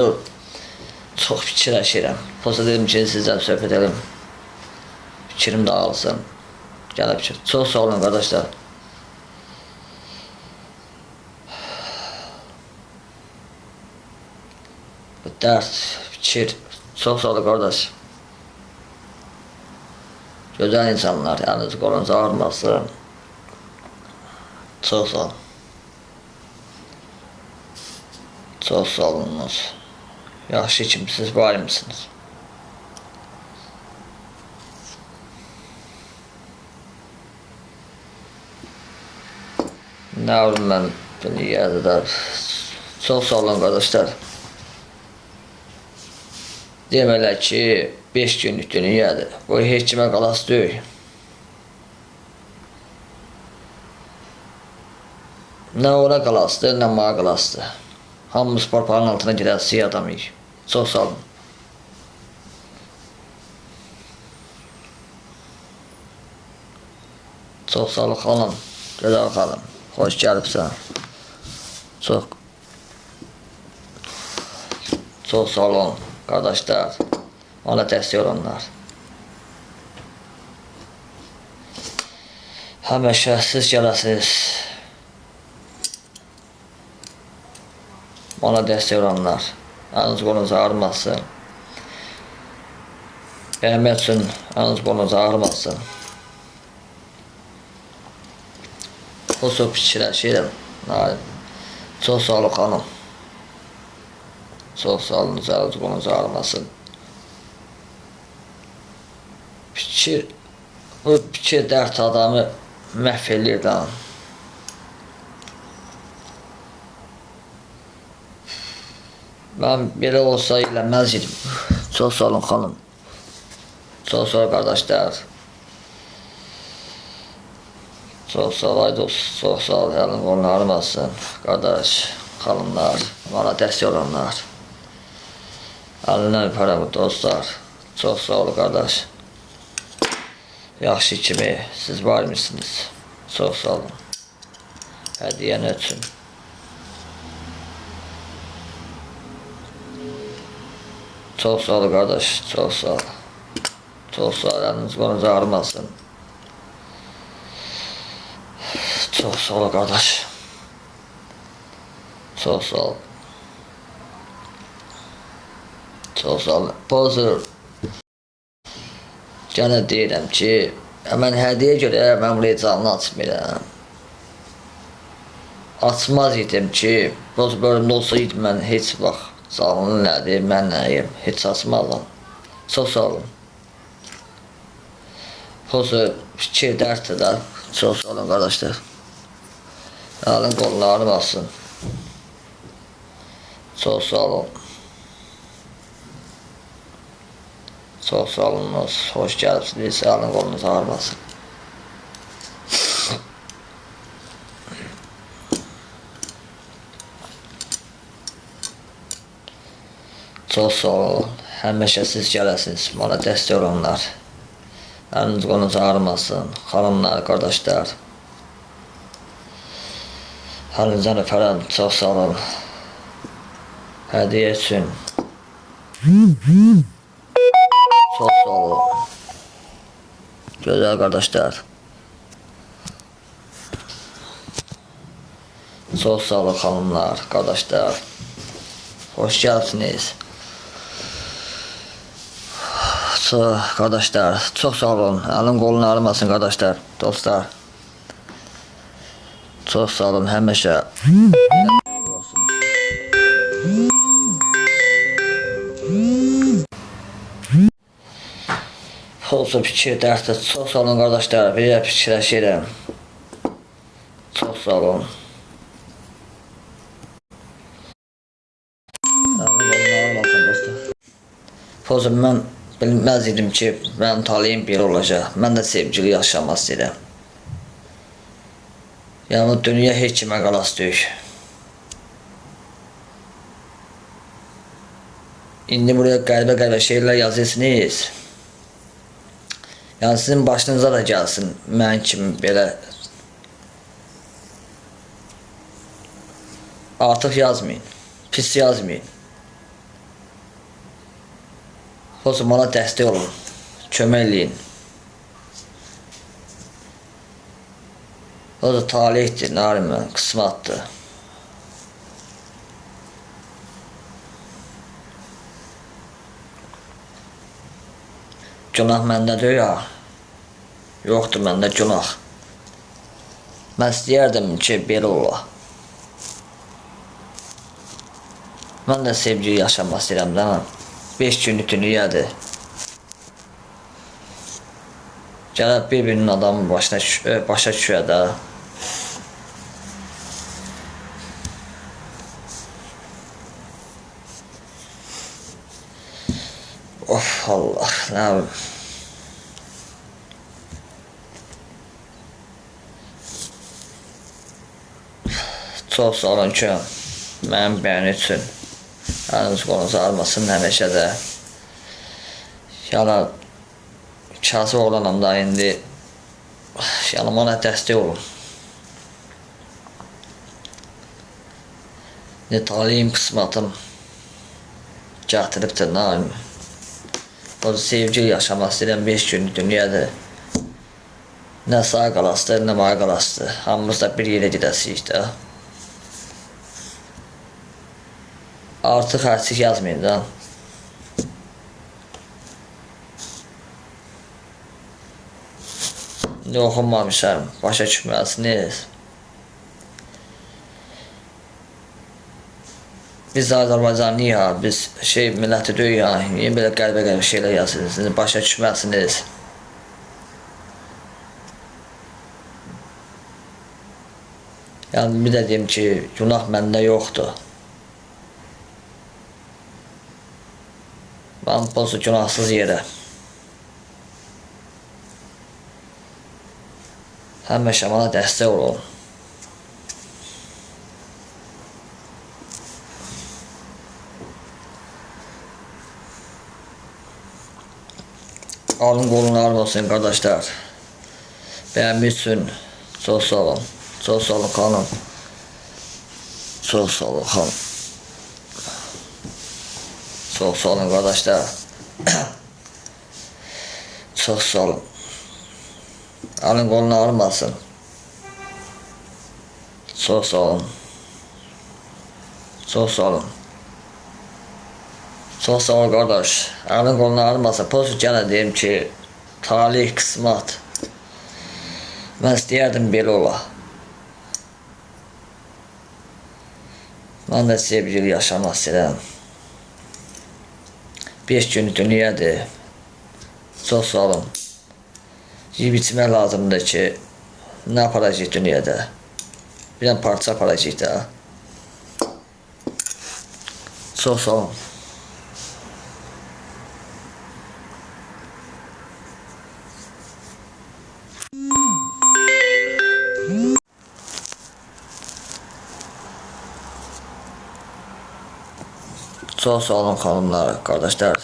Çox fikirləşirəm. Posta dedim ki, sizdən söhbət edelim. Fikrim dağılsın. Gəlib ki, çox sağ olun qardaşlar. Bu dərd, fikir, çox sağ olun qardaş. Gözəl insanlar, əliniz qolunuz ağrımasın. Çox sağ olun. Çox sağ olunuz. Yaxşı kimsiniz, var mısınız? Nə olun mən dünyada da. Çox sağ olun qardaşlar. Deməli ki, 5 günlük dünyadır. Bu heç kimə qalası deyil. Nə ora qalasıdır, nə mənə qalasıdır. Hamımız parpağın altına girər, siyah adamıyıq. Çox sağ olun. Çox sağ olun xanım, gözəl xanım. Xoş gəlibsən. Çox sağ olun qardaşlar. Ona dəstək olanlar. Həmişə siz gələsiniz. Ona dəstək olanlar. Əliniz qolunuz ağrımasın. Bəyənmək üçün əliniz qolunuz ağrımasın. O çox fikirləşirəm. Çox sağ olun xanım. Çox sağ olun, əliniz qolunuz ağrımasın. Bu fikir dərd adamı məhv eləyir də. Mən belə olsa eləməz idim. Çox sağ olun xanım. Çox sağ olun qardaşlar. Çox sağ ol Aydos. Çox sağ ol. Əlin qolun ağrımasın. Qardaş, xanımlar, bana dəstək olanlar. Əlindən öpərəm dostlar. Çox sağ olun qardaş. Yaxşı kimi siz var mısınız? Çox sağ olun. Hədiyyən üçün. Çox sağ ol qardaş, çox sağ ol. Çox sağ ol, əliniz qolunuz ağrımasın. Çox sağ ol qardaş. Çox sağ ol. Çox sağ ol. Pozur. Gənə deyirəm ki, mən hədiyə görə mən buraya canlı açmıram. Açmaz idim ki, boz bölümdə olsaydı mən heç vaxt canlı nədir, mən nəyim, heç açmazam. Çox sağ olun. Pozur, fikir dərddir də. Çox sağ olun qardaşlar. Əlin qolun ağrımasın. Çox sağ olun. Çox sağ olunuz, xoş gəlibsiniz, əlin qolunuz ağrımasın. Çox sağ olun, həmişə siz gələsiniz, bana dəstək olanlar. Əliniz qolunuz ağrımasın, xanımlar, qardaşlar. Əlinizdən öpərəm, çox sağ olun. Hədiyə üçün. Çox sağ olun. Gözəl qardaşlar. Çox sağ olun xanımlar, qardaşlar. Xoş gəlibsiniz. Qardaşlar, çox sağ olun. Əlin qolun ağrımasın qardaşlar, dostlar. Çox sağ olun, həmişə. Olsun fikir dərddir. Çox sağ olun qardaşlar, belə fikirləşirəm. Çox sağ olun. Pozum, mən bilməz idim ki, mənim taleyim bir olacaq. Mən də sevgili yaşamaq istəyirəm. Yəni, dünya heç kimə qalası deyil. İndi buraya qəribə şeylər yazırsınız. Yəni, sizin başınıza da gəlsin, mən kimi belə. Artıq yazmayın, pis yazmayın. Olsun bana dəstək olun. Kömək eləyin. O da talihdir, narimən, qismatdır. Günah məndədir ya. Yoxdur məndə günah. Mən istəyərdim ki, belə ola. Mən də sevgi yaşamaq istəyirəm də. 5 günlük dünyədir. Gəlib bir-birinin adamın başa düşüyor da. Of Allah, nə bilim. Çox sağ olun ki, mənim bəyəni üçün əliniz qolunuzu almasın həmişə də. Yəni, kasıb oğlanam da indi, yəni ona dəstək olun. Ne talihim, qismatım gətiribdir, nə bilim. O sevgi yaşamaq istəyirəm, 5 günlük dünyədir. Nə sağ qalasıdır, nə maya qalasıdır. Hamımız da bir yerə gedəsiyik də. Artıq hərsik yazmayın da. İndi oxunmamışam, başa düşməlisiniz. Biz Azərbaycanlıyıq ya, biz milləti deyil ya, niyə belə qəribə şeylər yazırsınız, başa düşməlisiniz. Yəni bir də deyim ki, günah məndə yoxdur. Mən bozu günahsız yerə. Həmişə mənə dəstək olun. Alın qolunlarım olsun qardaşlar. Bəyənmək üçün çox sağ olun. Çox sağ olun xanım. Çox sağ olun xanım. Çok sağ olun kardeşler. Çok sağ olun. Alın kolunu ağrımasın. Çok sağ olun. Çok sağ olun. Çok sağ olun kardeş. Alın kolunu ağrımasın. Pozu gene deyim ki, talih, qismat. Ben istəyərdim belə ola. Ben de sevgili yaşamaq istəyirəm. 5 günlük dünyədir. Çox sağ olun. Yiyib içmək lazımdır ki, nə aparacaq dünyada? Bir dənə parça aparacaq da. Çox sağ olun. Çox sağ olun xanımlar, qardaşlar.